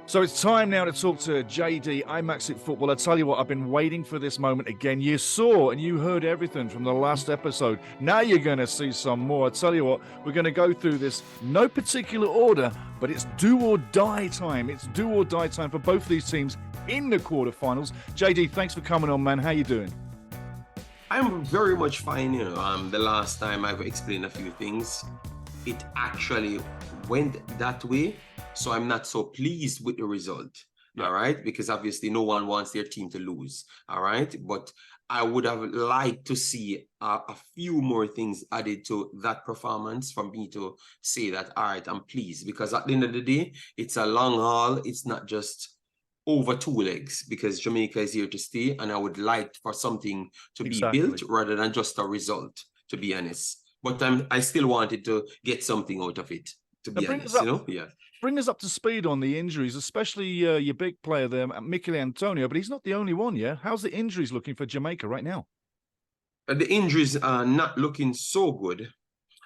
So it's time now to talk to JD, IMAX at Football. I tell you what, I've been waiting for this moment again. You saw and you heard everything from the last episode. Now you're going to see some more. I tell you what, we're going to go through this, no particular order, but it's do or die time. It's do or die time for both these teams in the quarterfinals. JD, thanks for coming on, man. How you doing? I'm very much fine. The last time I've explained a few things, it actually went that way. So I'm not so pleased with the result. Yeah. All right. Because obviously no one wants their team to lose. All right. But I would have liked to see a few more things added to that performance for me to say that, all right, I'm pleased. Because at the end of the day, it's a long haul. It's not just over two legs, because Jamaica is here to stay. And I would like for something to be built rather than just a result, to be honest. But I still wanted to get something out of it, to be honest, Yeah. Bring us up to speed on the injuries, especially your big player there, Mikel Antonio, but he's not the only one, yeah? How's the injuries looking for Jamaica right now? The injuries are not looking so good.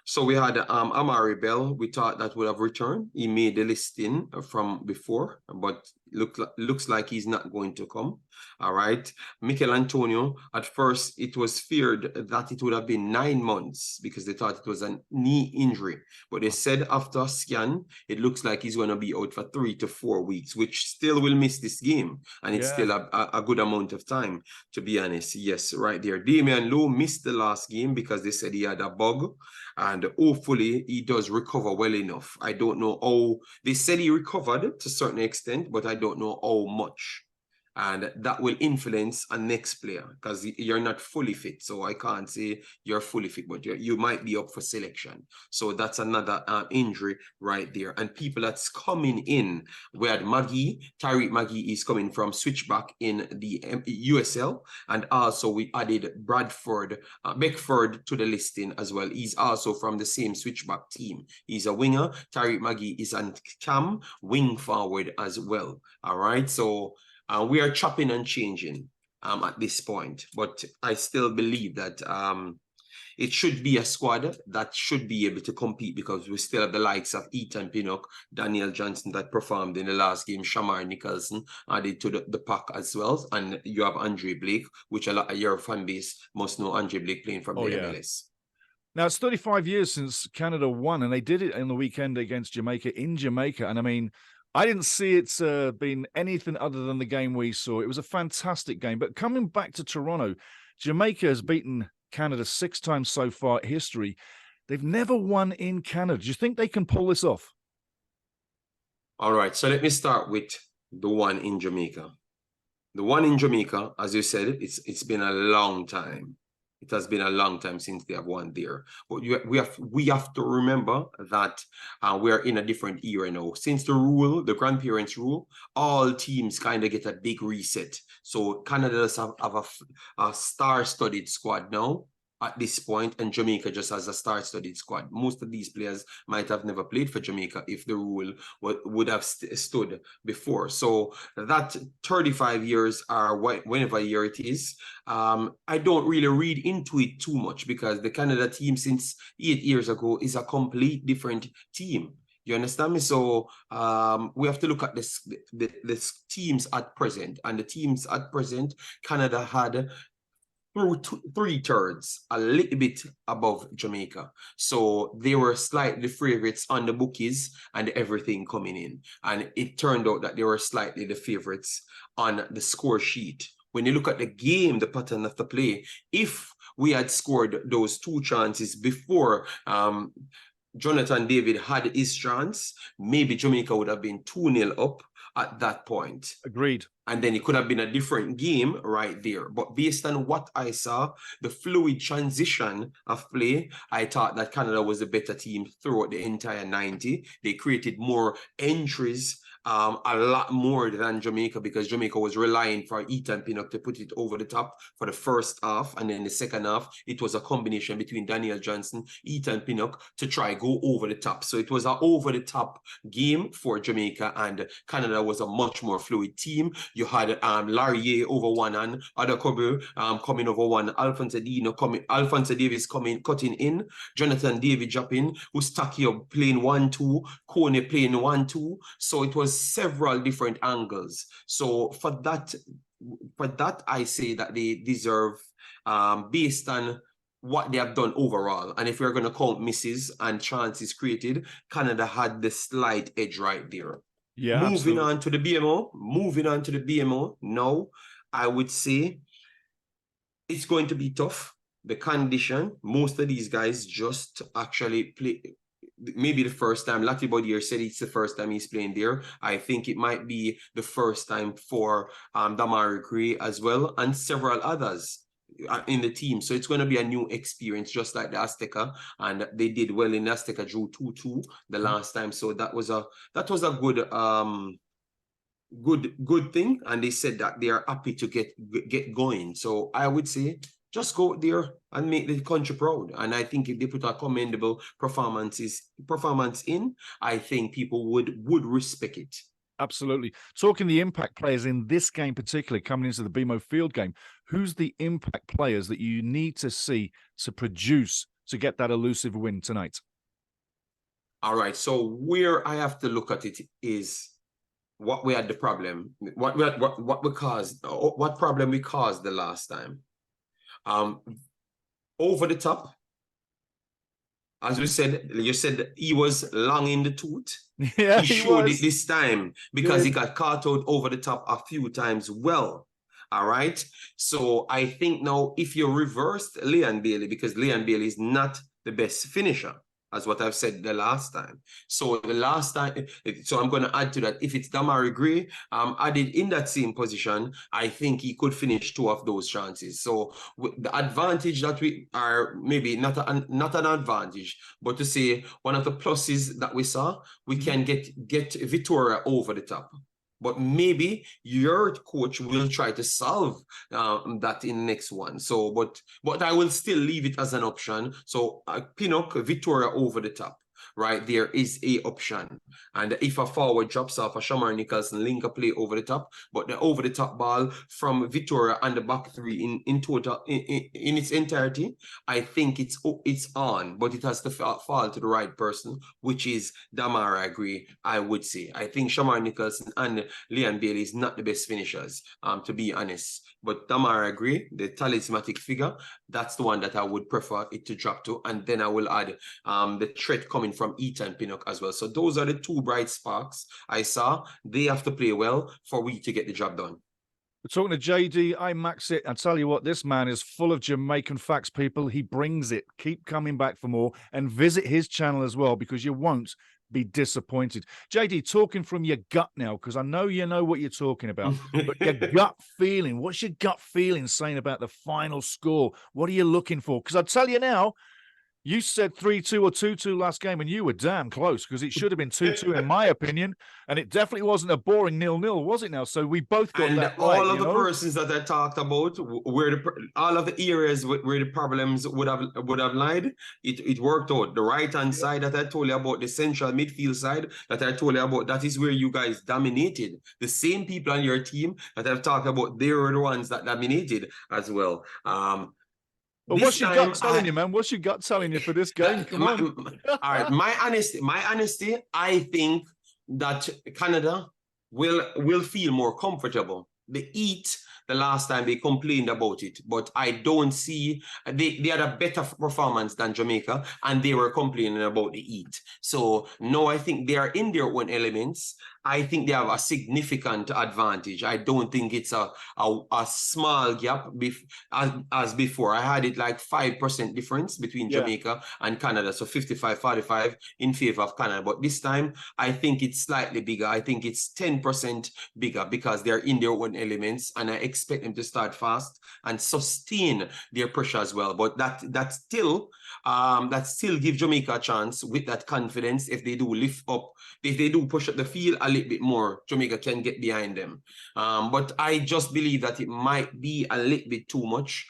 So we had Amari Bell. We thought that would have returned. He made the listing from before, but looks like he's not going to come. All right. Mikel Antonio, at first, it was feared that it would have been 9 months because they thought it was a knee injury. But they said after a scan, it looks like he's going to be out for 3 to 4 weeks, which still will miss this game. And it's still a good amount of time, to be honest. Yes, right there. Damian Lowe missed the last game because they said he had a bug. And hopefully he does recover well enough. I don't know how. They said he recovered to a certain extent, but I don't know how much. And that will influence a next player because you're not fully fit. So I can't say you're fully fit, but you might be up for selection. So that's another injury right there. And people that's coming in, we had Tariq Magee is coming from switchback in the USL. And also we added Beckford to the listing as well. He's also from the same switchback team. He's a winger. Tariq Magee is on cam, wing forward as well. All right. So we are chopping and changing at this point, but I still believe that it should be a squad that should be able to compete because we still have the likes of Ethan Pinnock, Daniel Johnson that performed in the last game, Shamar Nicholson added to the pack as well, and you have Andre Blake, which a lot of your fan base must know Andre Blake playing from the MLS. Now, it's 35 years since Canada won, and they did it in the weekend against Jamaica in Jamaica, and I mean, I didn't see it being anything other than the game we saw. It was a fantastic game. But coming back to Toronto, Jamaica has beaten Canada 6 times so far in history. They've never won in Canada. Do you think they can pull this off? All right. So let me start with the one in Jamaica. The one in Jamaica, as you said, it's been a long time. It has been a long time since they have won there. But we have to remember that we're in a different era now. Since the grandparents' rule, all teams kind of get a big reset. So Canada does have a star-studded squad now at this point, and Jamaica just has a star-studded squad. Most of these players might have never played for Jamaica if the rule would have stood before. So that 35 years or whenever year it is, I don't really read into it too much because the Canada team since 8 years ago is a complete different team. You understand me? So we have to look at the teams at present, and the teams at present, Canada had through 3/3, a little bit above Jamaica. So they were slightly favorites on the bookies and everything coming in. And it turned out that they were slightly the favorites on the score sheet. When you look at the game, the pattern of the play, if we had scored those 2 chances before Jonathan David had his chance, maybe Jamaica would have been 2-0 up at that point. Agreed. And then it could have been a different game right there. But based on what I saw, the fluid transition of play, I thought that Canada was a better team throughout the entire 90. They created more entries, a lot more than Jamaica, because Jamaica was relying for Ethan Pinnock to put it over the top for the first half. And then the second half, it was a combination between Daniel Johnson, Ethan Pinnock to try go over the top. So it was an over the top game for Jamaica, and Canada was a much more fluid team. You had Laurier over one and Adakobu coming over one. Alphonso Davis cutting in. Jonathan David dropping. Eustachio playing 1-2. Kone playing 1-2. So it was several different angles. So for that, I say that they deserve, based on what they have done overall. And if we're going to count misses and chances created, Canada had the slight edge right there. Yeah. Moving on to the BMO. Now, I would say it's going to be tough. The condition, most of these guys just actually play. Maybe the first time. Lati Bodier said it's the first time he's playing there. I think it might be the first time for Damari Gray as well, and several others in the team. So it's going to be a new experience, just like the Azteca, and they did well in the Azteca, drew 2-2 the last time. So that was a good thing, and they said that they are happy to get going. So I would say just go there and make the country proud. And I think if they put a commendable performance in, I think people would respect it. Absolutely. Talking the impact players in this game, particularly coming into the BMO Field game, who's the impact players that you need to see to produce to get that elusive win tonight? All right. So where I have to look at it is what we had the problem, what problem we caused the last time. Over the top, as we said, you said he was long in the tooth. Yeah, he showed it this time because he got caught out over the top a few times well. All right. So I think now if you reversed Leon Bailey, because Leon Bailey is not the best finisher, as what I've said the last time. So the last time, so I'm going to add to that. If it's Damari Gray added in that same position, I think he could finish 2 of those chances. So the advantage that we are, maybe not an advantage, but to say one of the pluses that we saw, we can get Victoria over the top. But maybe your coach will try to solve that in the next one. So, but I will still leave it as an option. So, Pinnock, Victoria over the top, right? There is a option. And if a forward drops off, a Shamar Nicholson link a play over the top, but the over the top ball from Victoria and the back three in total, in its entirety, I think it's on, but it has to fall to the right person, which is Damara Gray, I would say. I think Shamar Nicholson and Leon Bailey is not the best finishers, to be honest. But Damara Gray, the talismanic figure, that's the one that I would prefer it to drop to. And then I will add the threat coming from Ethan Pinnock as well. So those are the 2 bright sparks I saw. They have to play well for we to get the job done. We're talking to JD. I max it. I tell you what, this man is full of Jamaican facts, people. He brings it. Keep coming back for more and visit his channel as well, because you won't be disappointed. JD, talking from your gut now, because I know you know what you're talking about, but your gut feeling, what's your gut feeling saying about the final score? What are you looking for? Because I tell you now, you said 3-2 or 2-2 last game, and you were damn close, because it should have been 2-2 in my opinion, and it definitely wasn't a boring 0-0, was it now? So we both got and that all right, of the persons that I talked about, where all of the areas where the problems would have lied, it worked out. The right hand side that I told you about, the central midfield side that I told you about, that is where you guys dominated. The same people on your team that I've talked about, they were the ones that dominated as well. But what's your gut telling you, man? What's your gut telling you for this game? Come on. All right, my honesty, I think that Canada will feel more comfortable. They eat the last time they complained about it, but I don't see they had a better performance than Jamaica, and they were complaining about the eat. So no, I think they are in their own elements. I think they have a significant advantage. I don't think it's a small gap as before. I had it like 5% difference between Jamaica and Canada. So 55-45 in favor of Canada. But this time, I think it's slightly bigger. I think it's 10% bigger because they're in their own elements. And I expect them to start fast and sustain their pressure as well. But that still gives Jamaica a chance with that confidence. If they do lift up, if they do push up the field a little bit more, Jamaica can get behind them. But I just believe that it might be a little bit too much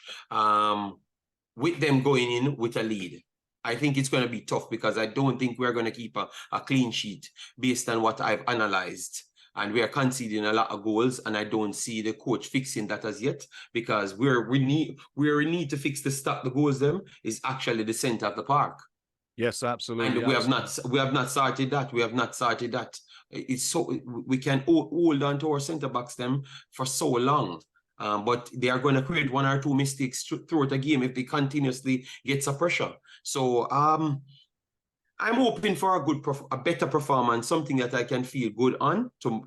with them going in with a lead. I think it's going to be tough because I don't think we're going to keep a clean sheet based on what I've analyzed. and we are conceding a lot of goals, and I don't see the coach fixing that as yet, because we need to fix to stop the goals them is actually the center of the park. Yes, absolutely. And we have not started that. We have not started that. It's so we can hold on to our center backs them for so long. But they are going to create one or two mistakes throughout the game if they continuously get some pressure. So I'm hoping for a better performance, something that I can feel good on, to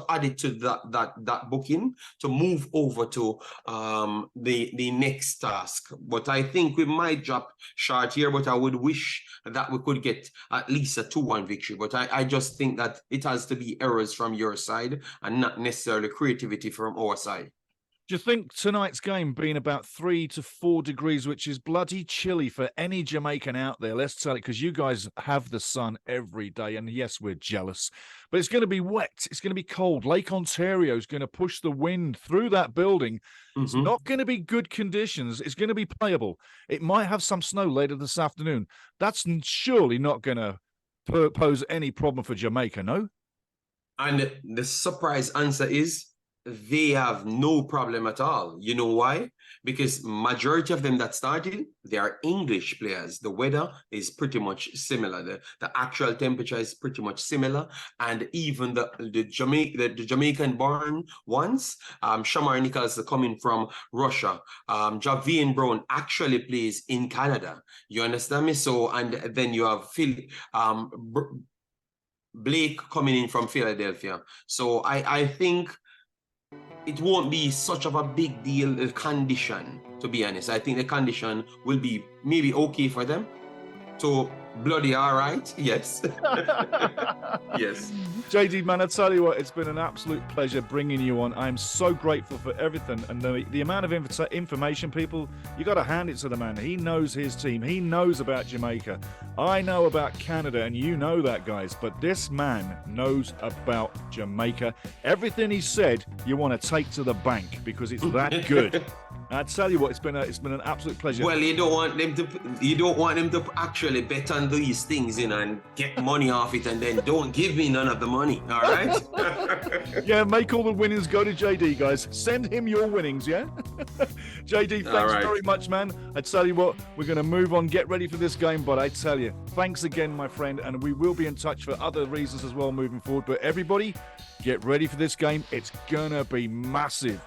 add it to that booking, to move over to the next task. But I think we might drop short here, but I would wish that we could get at least a 2-1 victory. But I just think that it has to be errors from your side and not necessarily creativity from our side. Do you think tonight's game being about 3 to 4 degrees, which is bloody chilly for any Jamaican out there, let's tell it, because you guys have the sun every day, and yes, we're jealous, but it's going to be wet, it's going to be cold. Lake Ontario is going to push the wind through that building. It's not going to be good conditions. It's going to be playable. It might have some snow later this afternoon. That's surely not going to pose any problem for Jamaica, no? And the surprise answer is they have no problem at all. You know why? Because majority of them that started, they are English players. The weather is pretty much similar. The actual temperature is pretty much similar. And even the Jamaican-born ones, Shamar Nichols coming from Russia. Javian Brown actually plays in Canada. You understand me? So, and then you have Blake coming in from Philadelphia. So I think it won't be such of a big deal, the condition, to be honest. I think the condition will be maybe okay for them. So bloody all right, yes. Yes. JD, man, I tell you what, it's been an absolute pleasure bringing you on. I'm so grateful for everything, and the amount of information, people, you got to hand it to the man. He knows his team. He knows about Jamaica. I know about Canada, and you know that, guys, but this man knows about Jamaica. Everything he said, you want to take to the bank because it's that good. I tell you what, it's been an absolute pleasure. Well, you don't want them to actually bet on these things, you know, and get money off it, and then don't give me none of the money. All right? Yeah, make all the winnings go to JD, guys. Send him your winnings, yeah? JD, thanks very much, man. I tell you what, we're going to move on, get ready for this game, but I tell you, thanks again, my friend, and we will be in touch for other reasons as well moving forward. But everybody, get ready for this game. It's going to be massive.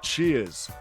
Cheers.